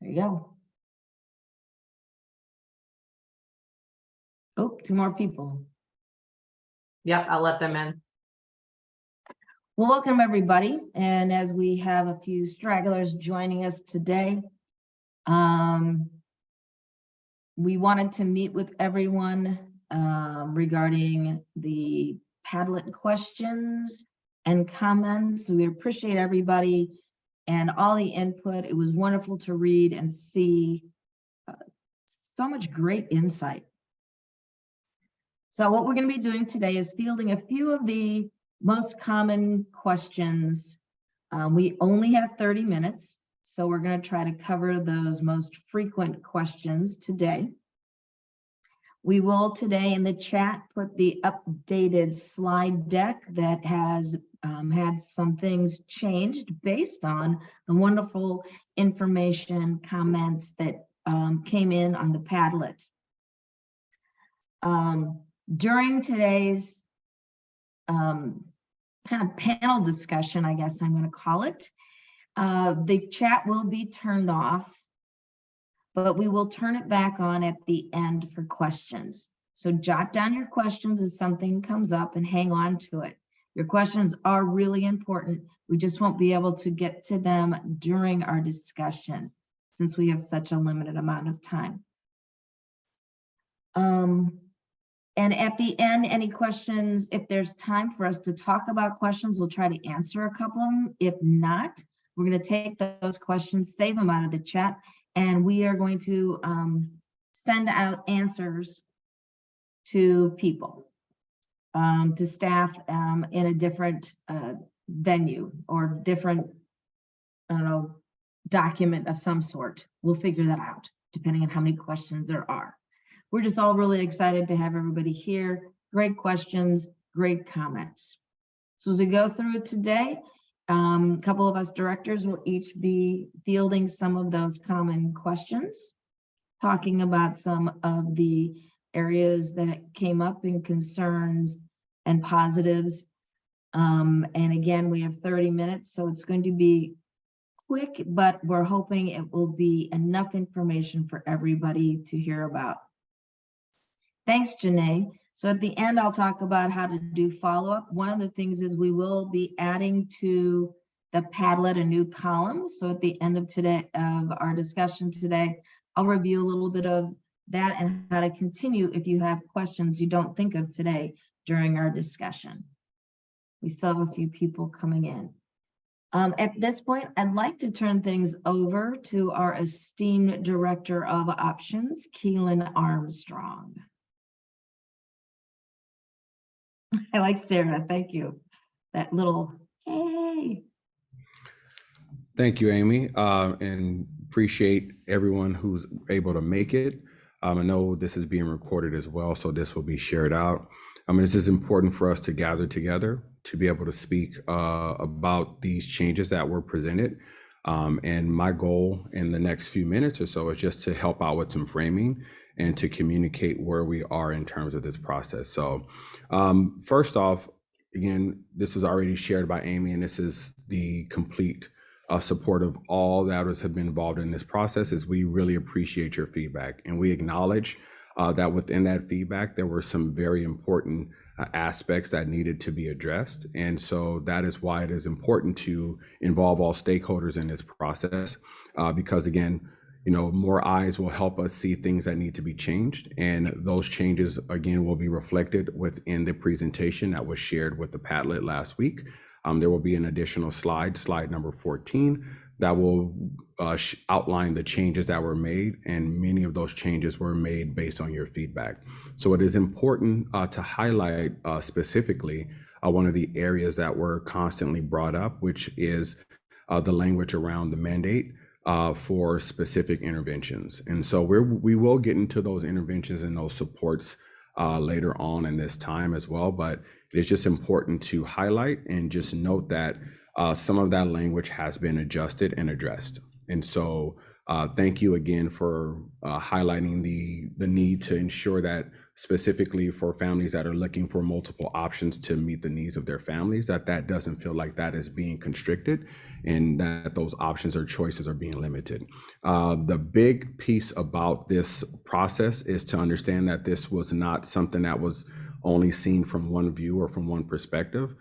There you go. Oh, two more people. Yep, I'll let them in. Well, welcome everybody. And as we have a few stragglers joining us today, we wanted to meet with everyone regarding the Padlet questions and comments. We appreciate everybody and all the input. It was wonderful to read and see so much great insight. So what we're going to be doing today is fielding a few of the most common questions. We only have 30 minutes, so we're going to try to cover those most frequent questions today. We will today in the chat put the updated slide deck that has had some things changed based on the wonderful information, comments that came in on the Padlet. During today's kind of panel discussion, I guess I'm going to call it, the chat will be turned off, but we will turn it back on at the end for questions. So jot down your questions as something comes up and hang on to it. Your questions are really important. We just won't be able to get to them during our discussion since we have such a limited amount of time. And at the end, any questions, if there's time for us to talk about questions, we'll try to answer a couple of them. If not, we're going to take those questions, save them out of the chat, and we are going to send out answers to people, to staff in a different venue or different, I don't know, document of some sort. We'll figure that out depending on how many questions there are. We're just all really excited to have everybody here. Great questions, great comments. So as we go through today, a couple of us directors will each be fielding some of those common questions, talking about some of the areas that came up in concerns and positives. And again, we have 30 minutes, so it's going to be quick, but we're hoping it will be enough information for everybody to hear about. Thanks, Janae. So at the end, I'll talk about how to do follow-up. One of the things is we will be adding to the Padlet a new column. So at the end of today, of our discussion today, I'll review a little bit of that and how to continue if you have questions you don't think of today during our discussion. We still have a few people coming in. At this point, I'd like to turn things over to our esteemed Director of Options, Keelan Armstrong. I like Sarah, thank you. That little, hey. Thank you, Amy, and appreciate everyone who's able to make it. I know this is being recorded as well, so this will be shared out. This is important for us to gather together to be able to speak about these changes that were presented. And my goal in the next few minutes or so is just to help out with some framing and to communicate where we are in terms of this process. So first off, again, this was already shared by Amy, and this is the complete support of all that have been involved in this process. Is we really appreciate your feedback, and we acknowledge that within that feedback, there were some very important aspects that needed to be addressed. And so that is why it is important to involve all stakeholders in this process, because again, more eyes will help us see things that need to be changed. And those changes, again, will be reflected within the presentation that was shared with the Padlet last week. There will be an additional slide number 14, that will outline the changes that were made, and many of those changes were made based on your feedback. So it is important to highlight specifically one of the areas that were constantly brought up, which is the language around the mandate for specific interventions. And so we will get into those interventions and those supports later on in this time as well, but it is just important to highlight and just note that some of that language has been adjusted and addressed. And so Thank you again for highlighting the need to ensure that specifically for families that are looking for multiple options to meet the needs of their families, that doesn't feel like that is being constricted and that those options or choices are being limited. The big piece about this process is to understand that this was not something that was only seen from one view or from one perspective.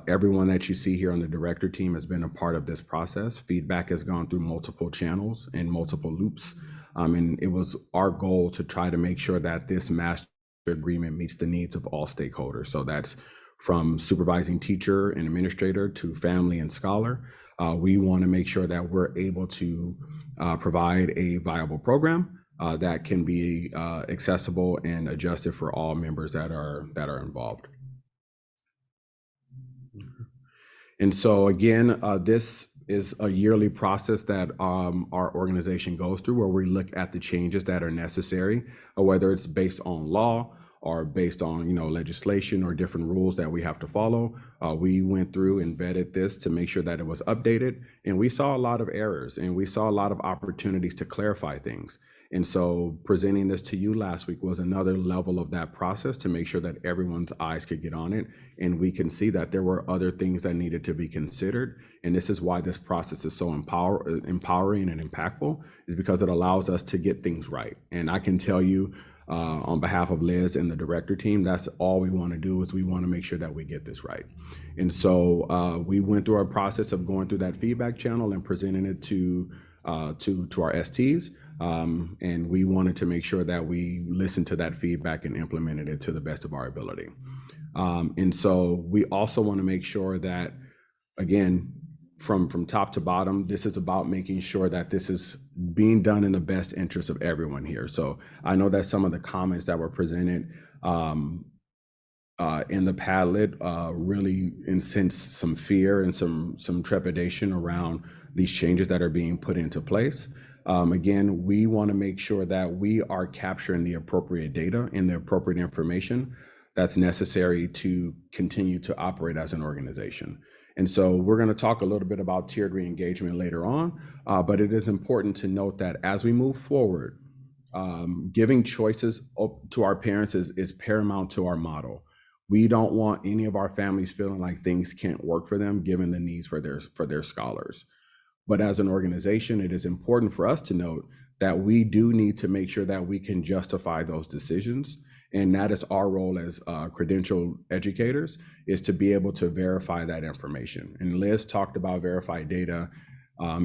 Everyone that you see here on the director team has been a part of this process. Feedback has gone through multiple channels and multiple loops. And it was our goal to try to make sure that this master agreement meets the needs of all stakeholders. So that's from supervising teacher and administrator to family and scholar. We want to make sure that we're able to provide a viable program that can be accessible and adjusted for all members that are involved. And so again, this is a yearly process that our organization goes through, where we look at the changes that are necessary, whether it's based on law or based on legislation or different rules that we have to follow. We went through and vetted this to make sure that it was updated, and we saw a lot of errors and we saw a lot of opportunities to clarify things. And so presenting this to you last week was another level of that process to make sure that everyone's eyes could get on it. And we can see that there were other things that needed to be considered. And this is why this process is so empowering and impactful, is because it allows us to get things right. And I can tell you on behalf of Liz and the director team, that's all we want to do, is we want to make sure that we get this right. And so we went through our process of going through that feedback channel and presenting it to our STs. And we wanted to make sure that we listened to that feedback and implemented it to the best of our ability. And so we also want to make sure that, again, from top to bottom, this is about making sure that this is being done in the best interest of everyone here. So I know that some of the comments that were presented in the Padlet really incensed some fear and some trepidation around these changes that are being put into place. Again, we want to make sure that we are capturing the appropriate data and the appropriate information that's necessary to continue to operate as an organization. And so we're going to talk a little bit about tiered re-engagement later on, but it is important to note that as we move forward, giving choices to our parents is paramount to our model. We don't want any of our families feeling like things can't work for them given the needs for their scholars. But as an organization, it is important for us to note that we do need to make sure that we can justify those decisions. And that is our role as credentialed educators, is to be able to verify that information. And Liz talked about verified data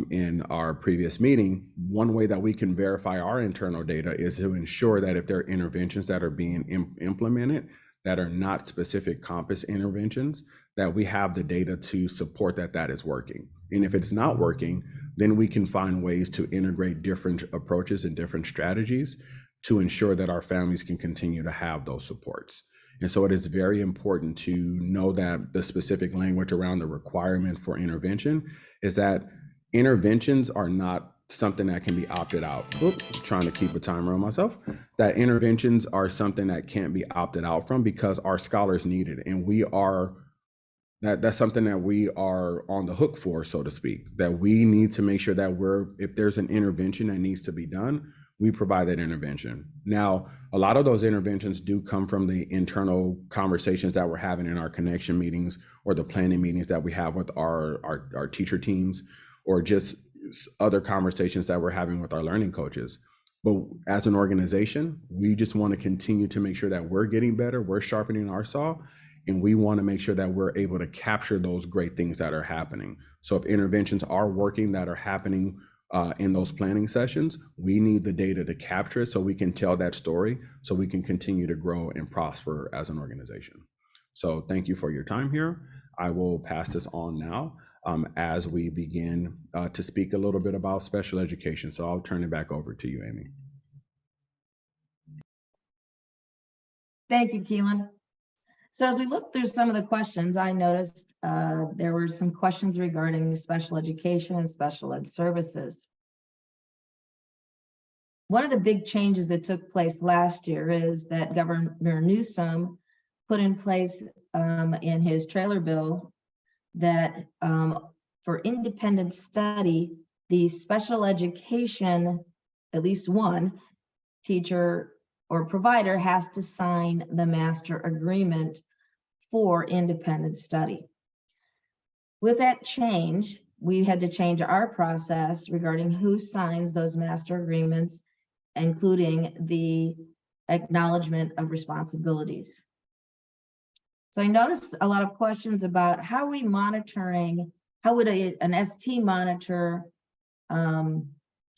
in our previous meeting. One way that we can verify our internal data is to ensure that if there are interventions that are being implemented that are not specific Compass interventions, that we have the data to support that is working. And if it's not working, then we can find ways to integrate different approaches and different strategies to ensure that our families can continue to have those supports. And so it is very important to know that the specific language around the requirement for intervention is that interventions are not something that can be opted out. Oops, trying to keep a timer on myself. That interventions are something that can't be opted out from because our scholars need it. And that's something that we are on the hook for, so to speak, that we need to make sure that if there's an intervention that needs to be done, we provide that intervention. Now, a lot of those interventions do come from the internal conversations that we're having in our connection meetings or the planning meetings that we have with our teacher teams, or just other conversations that we're having with our learning coaches. But as an organization, we just want to continue to make sure that we're getting better, we're sharpening our saw, and we want to make sure that we're able to capture those great things that are happening. So if interventions are working that are happening in those planning sessions, we need the data to capture it so we can tell that story, so we can continue to grow and prosper as an organization. So thank you for your time here. I will pass this on now as we begin to speak a little bit about special education. So I'll turn it back over to you, Amy. Thank you, Keelan. So as we look through some of the questions, I noticed there were some questions regarding special education and special ed services. One of the big changes that took place last year is that Governor Newsom put in place in his trailer bill that for independent study, the special education, at least one teacher or provider has to sign the master agreement for independent study. With that change, we had to change our process regarding who signs those master agreements, including the acknowledgement of responsibilities. So I noticed a lot of questions about how we monitoring, how would an ST monitor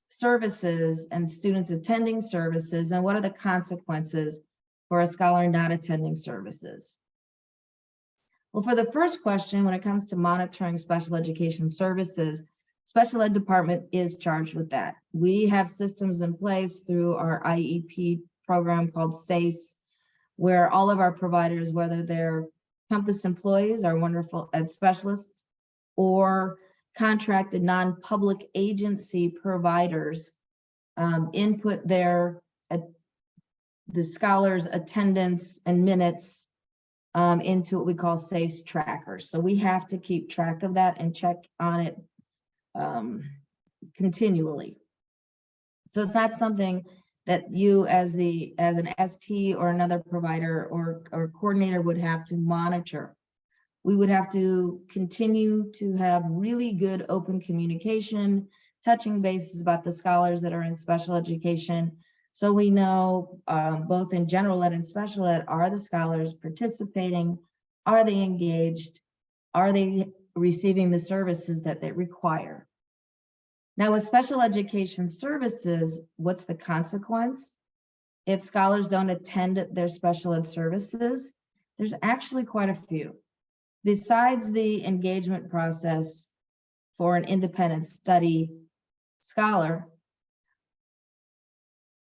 services and students attending services, and what are the consequences for a scholar not attending services? Well, for the first question, when it comes to monitoring special education services, special ed department is charged with that. We have systems in place through our IEP program called SACE, where all of our providers, whether they're Compass employees, our wonderful ed specialists, or contracted non-public agency providers, input the scholars' attendance and minutes into what we call SACE trackers. So we have to keep track of that and check on it continually. So it's not something that you as an ST or another provider or coordinator would have to monitor. We would have to continue to have really good open communication, touching bases about the scholars that are in special education. So we know both in general ed and special ed, are the scholars participating? Are they engaged? Are they receiving the services that they require? Now with special education services, what's the consequence? If scholars don't attend their special ed services, there's actually quite a few. Besides the engagement process for an independent study scholar,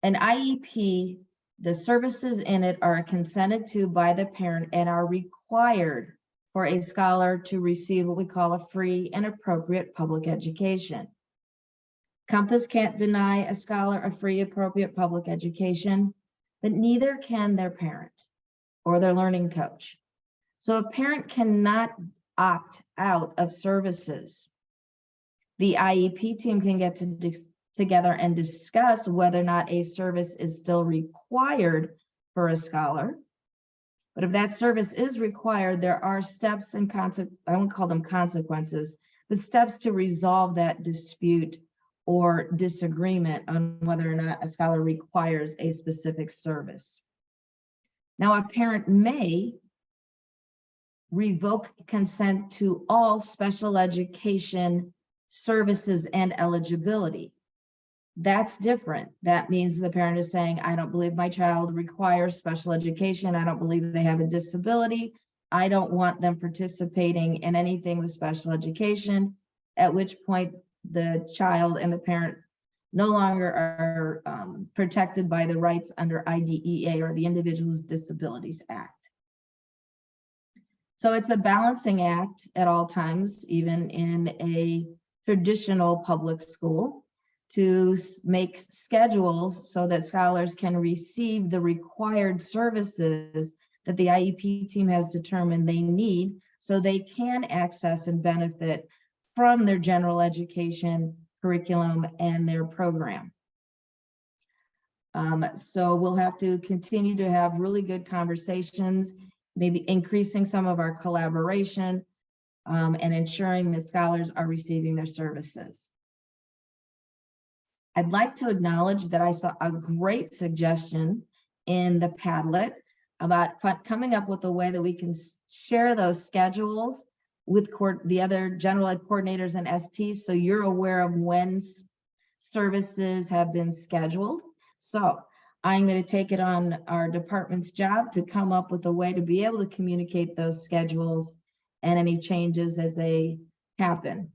an IEP, the services in it are consented to by the parent and are required for a scholar to receive what we call a free and appropriate public education. Compass can't deny a scholar a free, appropriate public education, but neither can their parent or their learning coach. So a parent cannot opt out of services. The IEP team can get together and discuss whether or not a service is still required for a scholar. But if that service is required, there are steps and I won't call them consequences, but steps to resolve that dispute or disagreement on whether or not a scholar requires a specific service. Now, a parent may revoke consent to all special education services and eligibility. That's different. That means the parent is saying, I don't believe my child requires special education. I don't believe they have a disability. I don't want them participating in anything with special education, at which point the child and the parent no longer are protected by the rights under IDEA or the Individuals with Disabilities Act. So it's a balancing act at all times, even in a traditional public school, to make schedules so that scholars can receive the required services that the IEP team has determined they need so they can access and benefit from their general education curriculum and their program. So we'll have to continue to have really good conversations, maybe increasing some of our collaboration and ensuring that scholars are receiving their services. I'd like to acknowledge that I saw a great suggestion in the Padlet about coming up with a way that we can share those schedules with the other general ed coordinators and STs, so you're aware of when services have been scheduled. So I'm going to take it on our department's job to come up with a way to be able to communicate those schedules and any changes as they happen.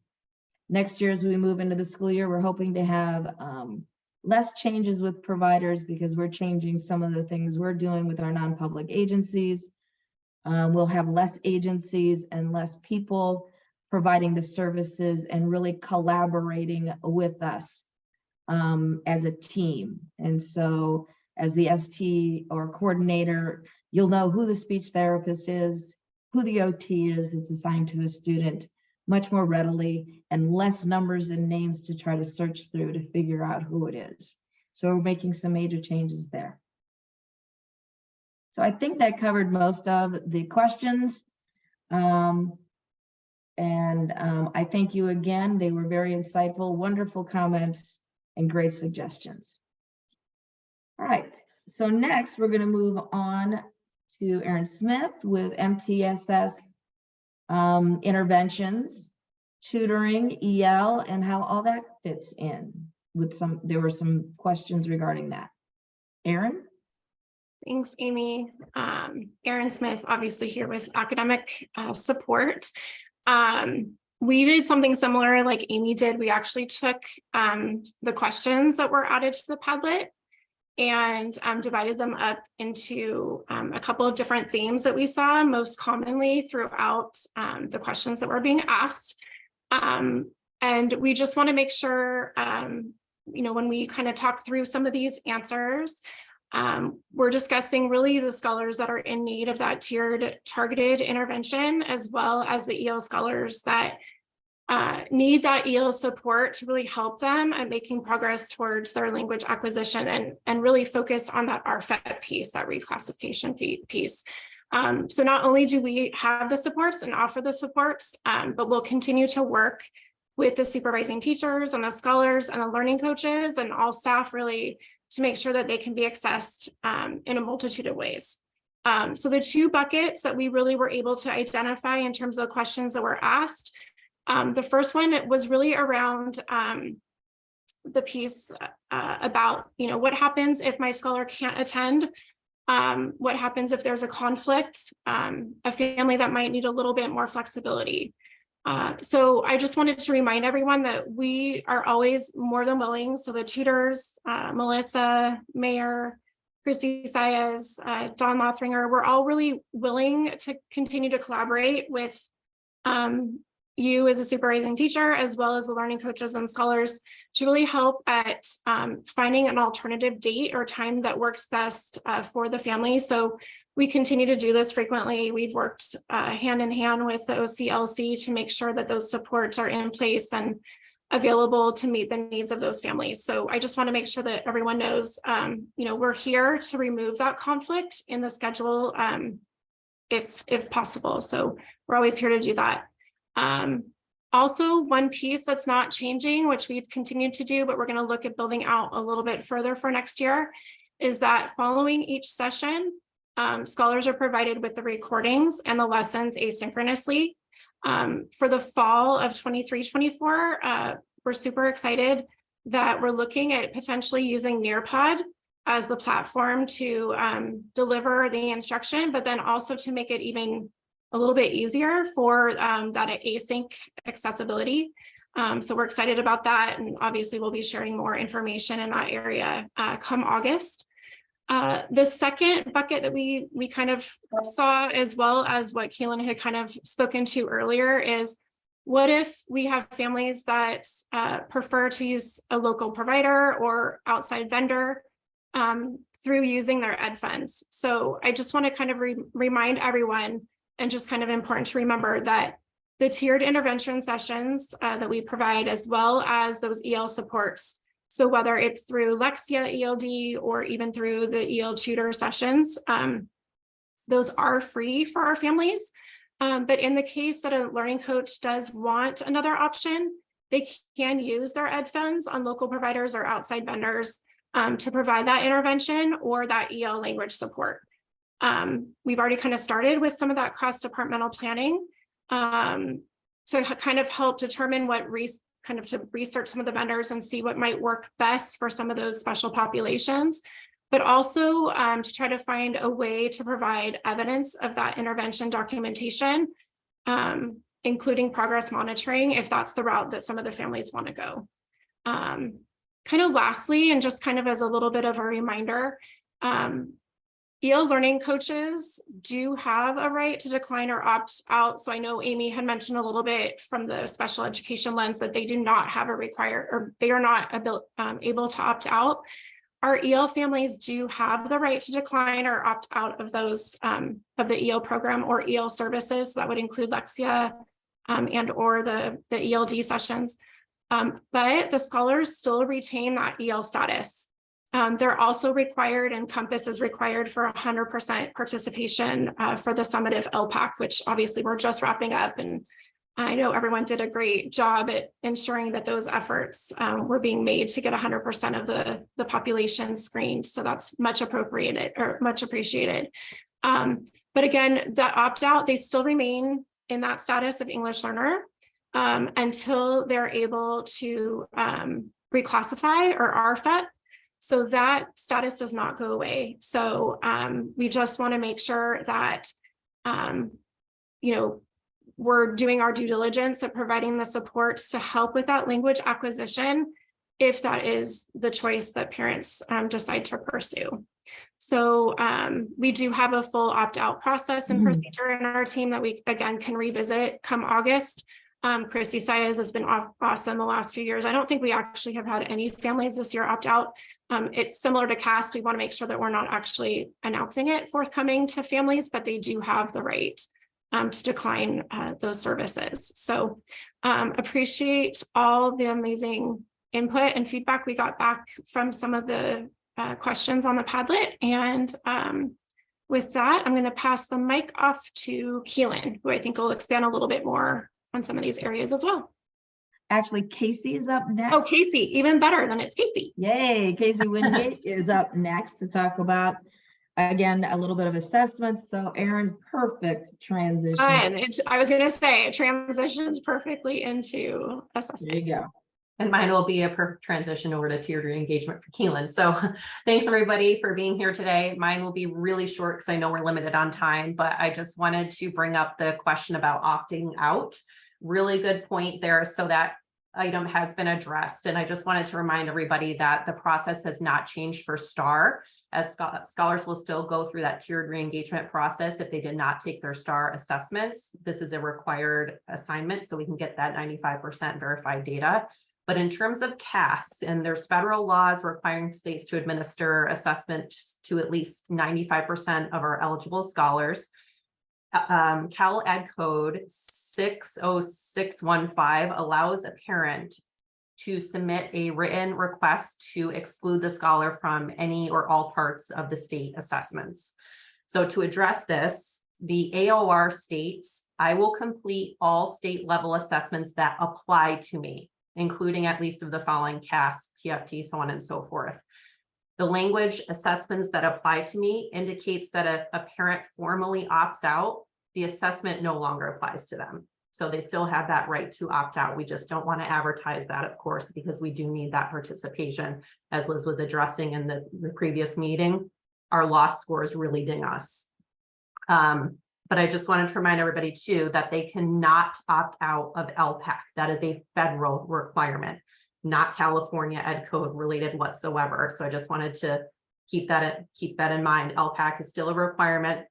Next year, as we move into the school year, we're hoping to have less changes with providers because we're changing some of the things we're doing with our non-public agencies. We'll have less agencies and less people providing the services and really collaborating with us as a team. And so as the ST or coordinator, you'll know who the speech therapist is, who the OT is that's assigned to a student, much more readily and less numbers and names to try to search through to figure out who it is. So we're making some major changes there. So I think that covered most of the questions. I thank you again. They were very insightful, wonderful comments, and great suggestions. All right, so next we're going to move on to Erin Smith with MTSS interventions, tutoring, EL, and how all that fits in. There were some questions regarding that. Erin? Thanks, Amy. Erin Smith, obviously here with academic support. We did something similar like Amy did. We actually took the questions that were added to the Padlet and divided them up into a couple of different themes that we saw most commonly throughout the questions that were being asked. And we just want to make sure, when we kind of talk through some of these answers, we're discussing really the scholars that are in need of that tiered targeted intervention, as well as the EL scholars that need that EL support to really help them at making progress towards their language acquisition and really focus on that RFET piece, that reclassification piece. So not only do we have the supports and offer the supports, but we'll continue to work with the supervising teachers and the scholars and the learning coaches and all staff really to make sure that they can be accessed in a multitude of ways. So the two buckets that we really were able to identify in terms of the questions that were asked, the first one was really around the piece about, what happens if my scholar can't attend? What happens if there's a conflict, a family that might need a little bit more flexibility? So I just wanted to remind everyone that we are always more than willing. So the tutors, Melissa, Mayor, Christy Saez, Don Lothringer, we're all really willing to continue to collaborate with you as a supervising teacher, as well as the learning coaches and scholars to really help at finding an alternative date or time that works best for the family. So we continue to do this frequently. We've worked hand in hand with the OCLC to make sure that those supports are in place and available to meet the needs of those families. So I just want to make sure that everyone knows, we're here to remove that conflict in the schedule if possible. So we're always here to do that. Also, one piece that's not changing, which we've continued to do, but we're going to look at building out a little bit further for next year, is that following each session, scholars are provided with the recordings and the lessons asynchronously. For the fall of 23-24, we're super excited that we're looking at potentially using Nearpod as the platform to deliver the instruction, but then also to make it even a little bit easier for that async accessibility. So we're excited about that. And obviously we'll be sharing more information in that area come August. The second bucket that we kind of saw, as well as what Kaylin had kind of spoken to earlier, is what if we have families that prefer to use a local provider or outside vendor through using their ed funds. So I just want to kind of remind everyone, and just kind of important to remember, that the tiered intervention sessions that we provide, as well as those EL supports, so whether it's through Lexia ELD or even through the EL tutor sessions, those are free for our families. But in the case that a learning coach does want another option, they can use their ed funds on local providers or outside vendors to provide that intervention or that EL language support. We've already kind of started with some of that cross-departmental planning to kind of help determine what to research some of the vendors and see what might work best for some of those special populations, but also to try to find a way to provide evidence of that intervention documentation, including progress monitoring, if that's the route that some of the families want to go. Kind of lastly, and just kind of as a little bit of a reminder, EL learning coaches do have a right to decline or opt out. So I know Amy had mentioned a little bit from the special education lens that they do not have a required, or they are not able to opt out. Our EL families do have the right to decline or opt out of those of the EL program or EL services. So that would include Lexia, and or the ELD sessions. But the scholars still retain that EL status. They're also required, and Compass is required for 100% participation for the summative LPAC, which obviously we're just wrapping up. And I know everyone did a great job at ensuring that those efforts were being made to get 100% of the population screened. So that's much appropriated or much appreciated. But again, the opt-out, they still remain in that status of English learner until they're able to reclassify or RFEP. So that status does not go away. So we just want to make sure that, we're doing our due diligence at providing the supports to help with that language acquisition, if that is the choice that parents decide to pursue. So we do have a full opt-out process and procedure in our team that we, again, can revisit come August. Christy Saez has been awesome the last few years. I don't think we actually have had any families this year opt out. It's similar to CAST. We want to make sure that we're not actually announcing it forthcoming to families, but they do have the right to decline those services. So appreciate all the amazing input and feedback we got back from some of the questions on the Padlet. And with that, I'm going to pass the mic off to Keelan, who I think will expand a little bit more on some of these areas as well. Actually, Casey is up next. Oh, Casey, even better than it's Casey. Yay, Casey Wingate is up next to talk about, again, a little bit of assessments. So Erin, perfect transition. I was going to say it transitions perfectly into There assessment. you go. And mine will be a perfect transition over to tiered re-engagement for Keelan. So thanks everybody for being here today. Mine will be really short because I know we're limited on time, but I just wanted to bring up the question about opting out. Really good point there. So that item has been addressed. And I just wanted to remind everybody that the process has not changed for STAR, as scholars will still go through that tiered re-engagement process if they did not take their STAR assessments. This is a required assignment, so we can get that 95% verified data. But in terms of CAST, and there's federal laws requiring states to administer assessments to at least 95% of our eligible scholars. Cal Ed Code 60615 allows a parent to submit a written request to exclude the scholar from any or all parts of the state assessments. So to address this, the AOR states, I will complete all state level assessments that apply to me, including at least of the following CAST, PFT, so on and so forth. The language assessments that apply to me indicates that if a parent formally opts out, the assessment no longer applies to them. So they still have that right to opt out. We just don't want to advertise that, of course, because we do need that participation. As Liz was addressing in the previous meeting, our loss scores really ding us. But I just wanted to remind everybody too, that they cannot opt out of LPAC. That is a federal requirement, not California Ed Code related whatsoever. So I just wanted to keep that in mind. LPAC is still a requirement.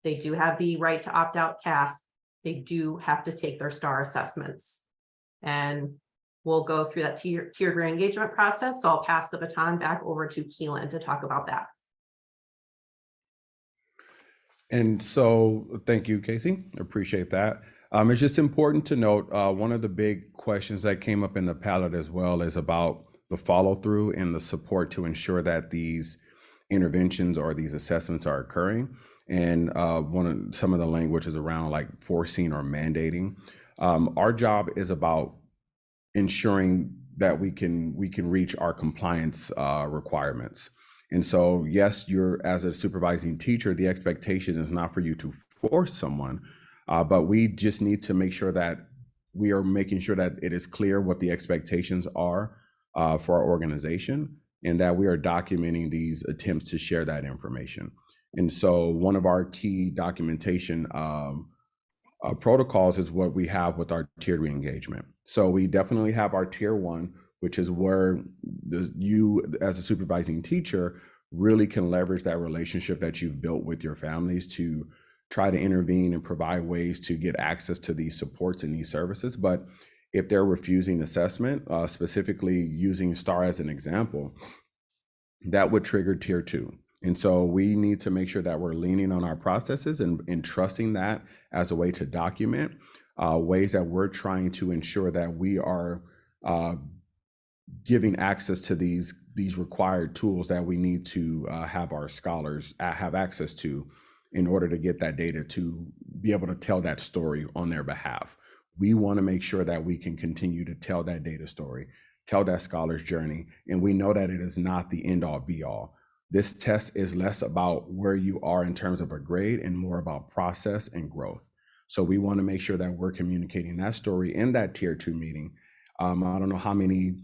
They do have the right to opt out CAST. They do have to take their STAR assessments. And we'll go through that tiered re-engagement process. So I'll pass the baton back over to Keelan to talk about that. And so thank you, Casey. Appreciate that. It's just important to note, one of the big questions that came up in the Padlet as well is about the follow through and the support to ensure that these interventions or these assessments are occurring. And some of the language is around like forcing or mandating. Our job is about ensuring that we can reach our compliance requirements. And so, yes, you're as a supervising teacher, the expectation is not for you to force someone, but we just need to make sure that we are making sure that it is clear what the expectations are for our organization, and that we are documenting these attempts to share that information. And so one of our key documentation protocols is what we have with our tiered re-engagement. So we definitely have our tier 1, which is where you as a supervising teacher really can leverage that relationship that you've built with your families to try to intervene and provide ways to get access to these supports and these services. But if they're refusing assessment, specifically using STAR as an example, that would trigger tier 2. And so we need to make sure that we're leaning on our processes and trusting that as a way to document. ways that we're trying to ensure that we are giving access to these required tools that we need to have our scholars have access to in order to get that data to be able to tell that story on their behalf. We want to make sure that we can continue to tell that data story, tell that scholar's journey, and we know that it is not the end all be all. This test is less about where you are in terms of a grade and more about process and growth. So we want to make sure that we're communicating that story in that tier 2 meeting. I don't know how many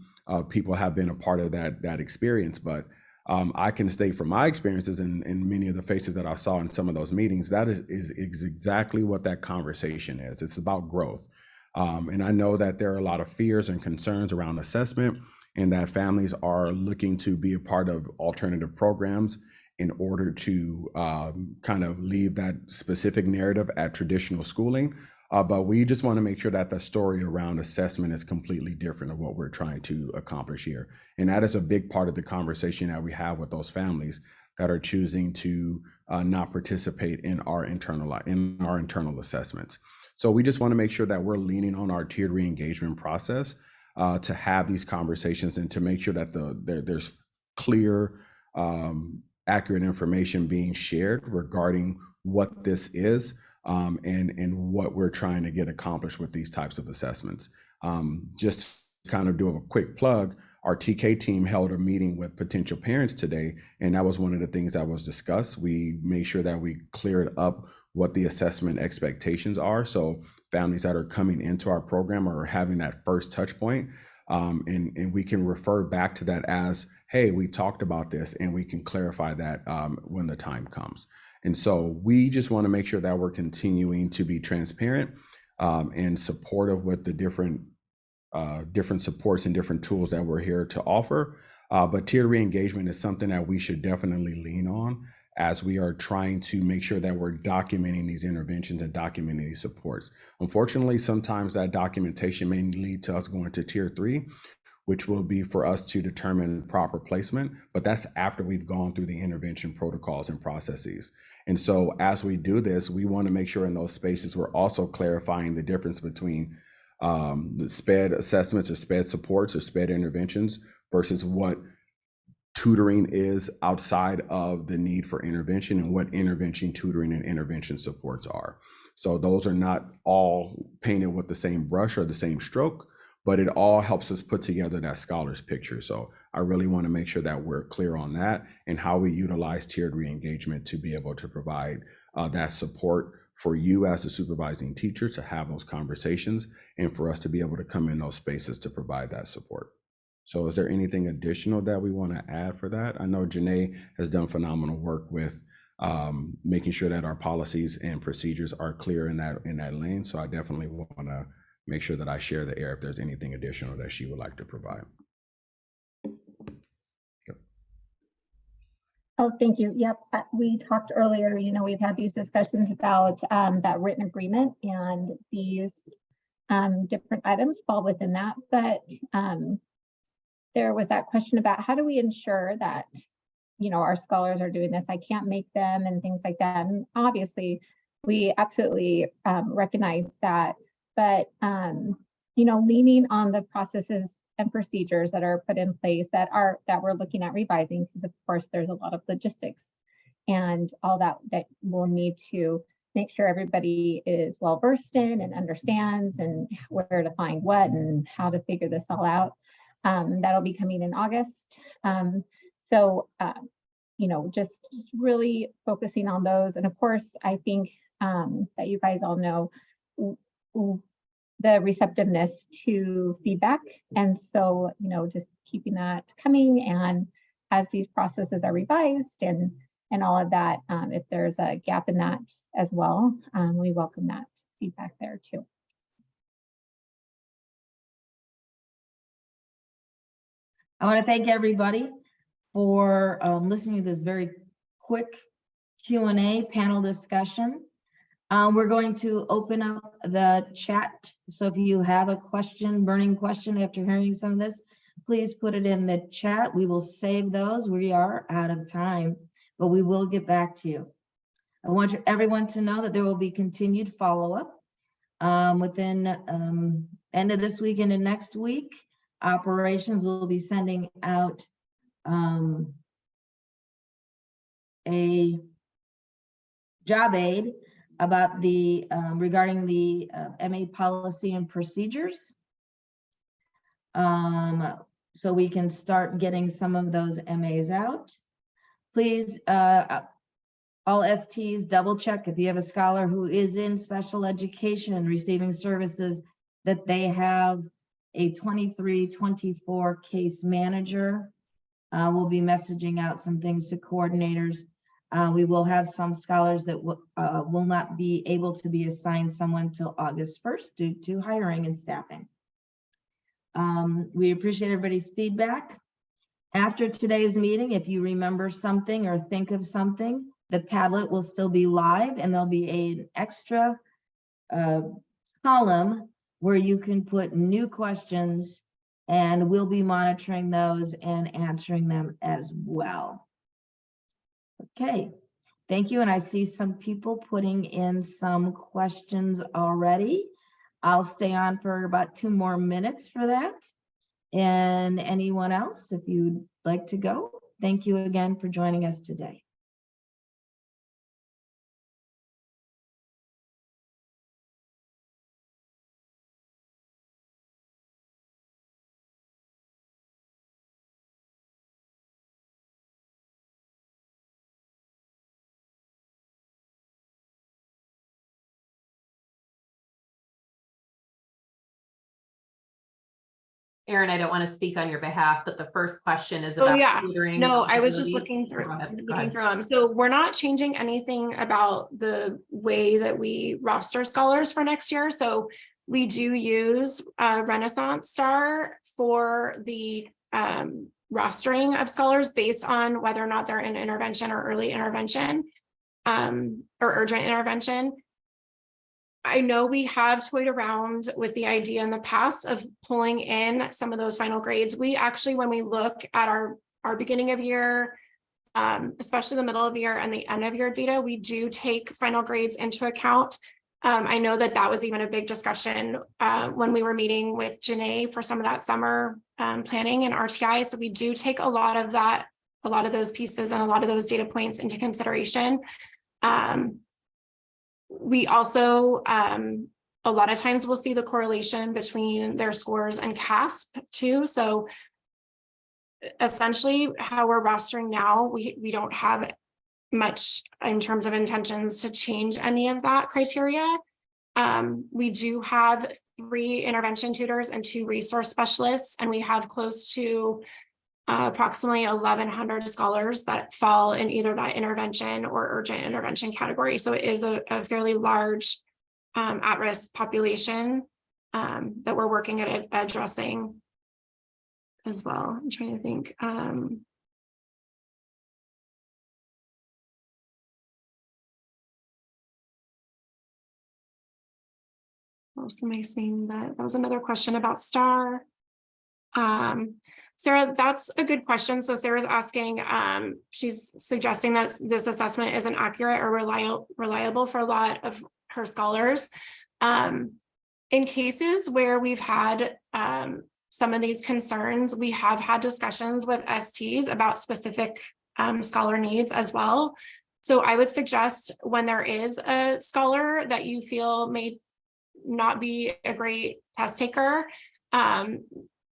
people have been a part of that experience, but I can state from my experiences and many of the faces that I saw in some of those meetings, that is exactly what that conversation is. It's about growth. And I know that there are a lot of fears and concerns around assessment, and that families are looking to be a part of alternative programs in order to kind of leave that specific narrative at traditional schooling. But we just want to make sure that the story around assessment is completely different of what we're trying to accomplish here. And that is a big part of the conversation that we have with those families that are choosing to not participate in our internal assessments. So we just want to make sure that we're leaning on our tiered re-engagement process to have these conversations and to make sure that there's clear, accurate information being shared regarding what this is and what we're trying to get accomplished with these types of assessments. Just to kind of do a quick plug, our TK team held a meeting with potential parents today, and that was one of the things that was discussed. We made sure that we cleared up what the assessment expectations are. So families that are coming into our program are having that first touch point, and we can refer back to that as, hey, we talked about this, and we can clarify that when the time comes. And so we just want to make sure that we're continuing to be transparent and supportive with the different supports and different tools that we're here to offer. But tiered re-engagement is something that we should definitely lean on as we are trying to make sure that we're documenting these interventions and documenting these supports. Unfortunately, sometimes that documentation may lead to us going to tier 3, which will be for us to determine proper placement, but that's after we've gone through the intervention protocols and processes. And so as we do this, we want to make sure in those spaces we're also clarifying the difference between the SPED assessments or SPED supports or SPED interventions versus what tutoring is outside of the need for intervention and what intervention tutoring and intervention supports are. So those are not all painted with the same brush or the same stroke, but it all helps us put together that scholar's picture. So I really want to make sure that we're clear on that and how we utilize tiered re-engagement to be able to provide that support for you as the supervising teacher to have those conversations and for us to be able to come in those spaces to provide that support. So is there anything additional that we want to add for that? I know Janae has done phenomenal work with making sure that our policies and procedures are clear in that lane. So I definitely want to make sure that I share the air if there's anything additional that she would like to provide. Yep. Oh, thank you. Yep, we talked earlier, we've had these discussions about that written agreement, and these different items fall within that. But there was that question about how do we ensure that, our scholars are doing this? I can't make them and things like that. And obviously, we absolutely recognize that. But, leaning on the processes and procedures that are put in place that we're looking at revising, because of course there's a lot of logistics and all that we'll need to make sure everybody is well versed in and understands and where to find what and how to figure this all out. That'll be coming in August. Just really focusing on those. And of course, I think that you guys all know the receptiveness to feedback. And so, just keeping that coming, and as these processes are revised and all of that, if there's a gap in that as well, we welcome that feedback there too. I want to thank everybody for listening to this very quick Q&A panel discussion. We're going to open up the chat. So if you have a question, burning question after hearing some of this, please put it in the chat. We will save those. We are out of time, but we will get back to you. I want everyone to know that there will be continued follow-up Within end of this week into next week, operations will be sending out a job aid about the regarding the MA policy and procedures. So we can start getting some of those MAs out. Please, all STs, double check if you have a scholar who is in special education receiving services, that they have a 23-24 case manager. We'll be messaging out some things to coordinators. We will have some scholars that will not be able to be assigned someone till August 1st due to hiring and staffing. We appreciate everybody's feedback. After today's meeting, if you remember something or think of something, the Padlet will still be live, and there'll be an extra column where you can put new questions, and we'll be monitoring those and answering them as well. Okay, thank you. And I see some people putting in some questions already. I'll stay on for about 2 more minutes for that. And anyone else, if you'd like to go, thank you again for joining us today. Erin, I don't want to speak on your behalf, but the first question is Oh, about yeah. tutoring No, I was just eligibility. looking through, Go ahead. looking through them. So we're not changing anything about the way that we roster scholars for next year. So we do use Renaissance Star for the rostering of scholars based on whether or not they're in intervention or early intervention or urgent intervention. I know we have toyed around with the idea in the past of pulling in some of those final grades. We actually, when we look at our beginning of year, especially the middle of year and the end of year data, we do take final grades into account. I know that that was even a big discussion when we were meeting with Janae for some of that summer planning and RTI. So we do take a lot of that, a lot of those pieces and a lot of those data points into consideration. We also, a lot of times we'll see the correlation between their scores and CASP too. So essentially how we're rostering now, we don't have much in terms of intentions to change any of that criteria. We do have 3 intervention tutors and 2 resource specialists, and we have close to approximately 1,100 scholars that fall in either that intervention or urgent intervention category. So it is a fairly large at-risk population that we're working at addressing as well. I'm trying to think. What else am I seeing? That was another question about STAR. Sarah, that's a good question. So Sarah's asking, she's suggesting that this assessment isn't accurate or reliable for a lot of her scholars. In cases where we've had some of these concerns, we have had discussions with STs about specific scholar needs as well. So I would suggest when there is a scholar that you feel may not be a great test taker,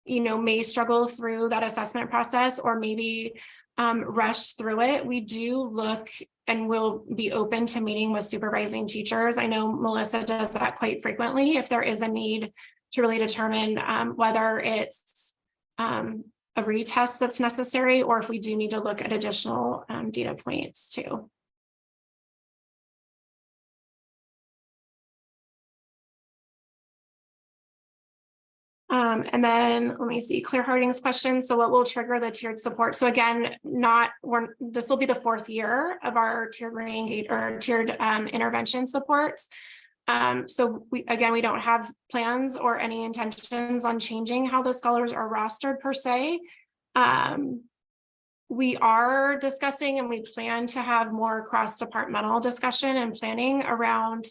you know, may struggle through that assessment process or maybe rush through it. We do look and we'll be open to meeting with supervising teachers. I know Melissa does that quite frequently if there is a need to really determine whether it's a retest that's necessary or if we do need to look at additional data points too. And then let me see Claire Harding's question. So what will trigger the tiered support? So again, this will be the 4th year of our tiered intervention supports. So we don't have plans or any intentions on changing how the scholars are rostered per se. We are discussing and we plan to have more cross-departmental discussion and planning around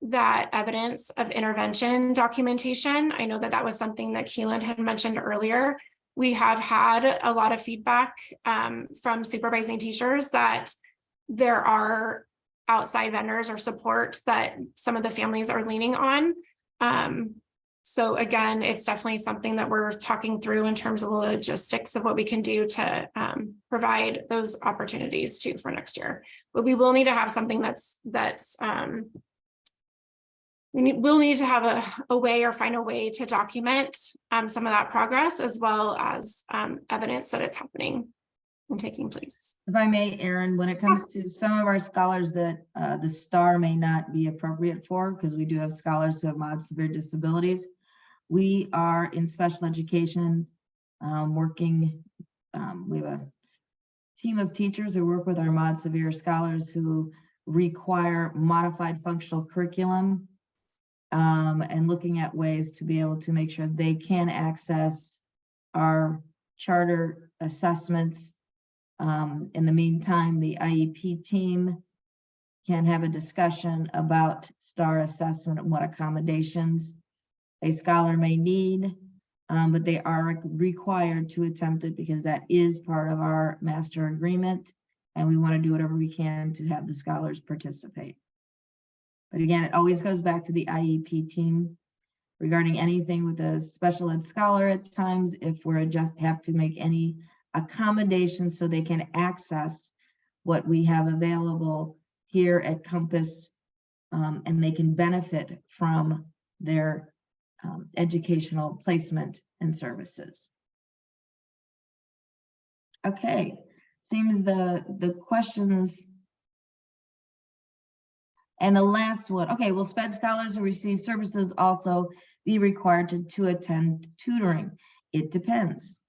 that evidence of intervention documentation. I know that that was something that Keelan had mentioned earlier. We have had a lot of feedback from supervising teachers that there are outside vendors or supports that some of the families are leaning on. So again, it's definitely something that we're talking through in terms of the logistics of what we can do to provide those opportunities too for next year. But we will need to have something we'll need to have a way or find a way to document some of that progress, as well as evidence that it's happening and taking place. If I may, Erin, when it comes to some of our scholars that the STAR may not be appropriate for, because we do have scholars who have mod severe disabilities, we are in special education working, we have a team of teachers who work with our mod severe scholars who require modified functional curriculum, and looking at ways to be able to make sure they can access our charter assessments. In the meantime, the IEP team can have a discussion about STAR assessment and what accommodations a scholar may need, but they are required to attempt it because that is part of our master agreement, and we want to do whatever we can to have the scholars participate. But again, it always goes back to the IEP team regarding anything with a special ed scholar at times, if we're have to make any accommodations so they can access what we have available here at Compass, and they can benefit from their educational placement and services. Okay, seems the questions. And the last one, okay, will SPED scholars who receive services also be required to attend tutoring? It depends.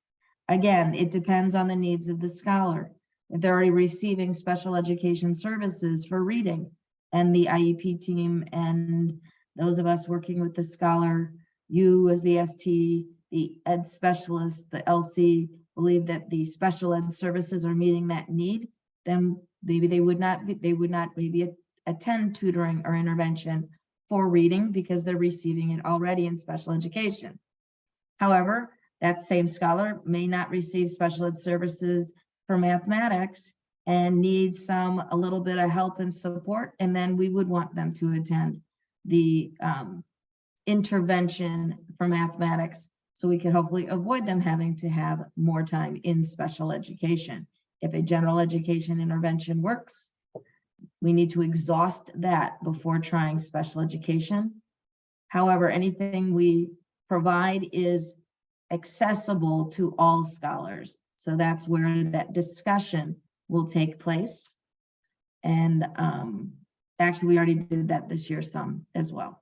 Again, it depends on the needs of the scholar. If they're already receiving special education services for reading, and the IEP team and those of us working with the scholar, you as the ST, the ed specialist, the LC, believe that the special ed services are meeting that need, then maybe they would not maybe attend tutoring or intervention for reading because they're receiving it already in special education. However, that same scholar may not receive special ed services for mathematics and needs a little bit of help and support, and then we would want them to attend the intervention for mathematics so we can hopefully avoid them having to have more time in special education. If a general education intervention works, we need to exhaust that before trying special education. However, anything we provide is accessible to all scholars. So that's where that discussion will take place. And actually, we already did that this year some as well.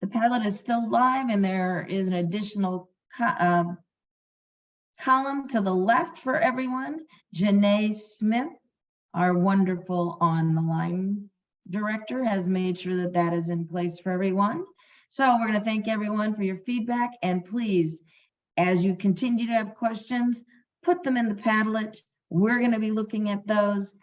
The Padlet is still live, and there is an additional column to the left for everyone. Janae Smith, our wonderful on the line director, has made sure that that is in place for everyone. So we're going to thank everyone for your feedback, and please, as you continue to have questions, put them in the Padlet. We're going to be looking at those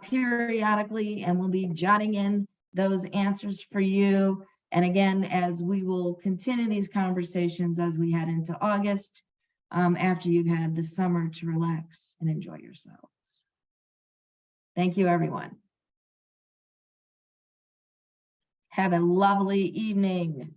periodically, and we'll be jotting in those answers for you. And again, as we will continue these conversations as we head into August, after you've had the summer to relax and enjoy yourselves. Thank you, everyone. Have a lovely evening.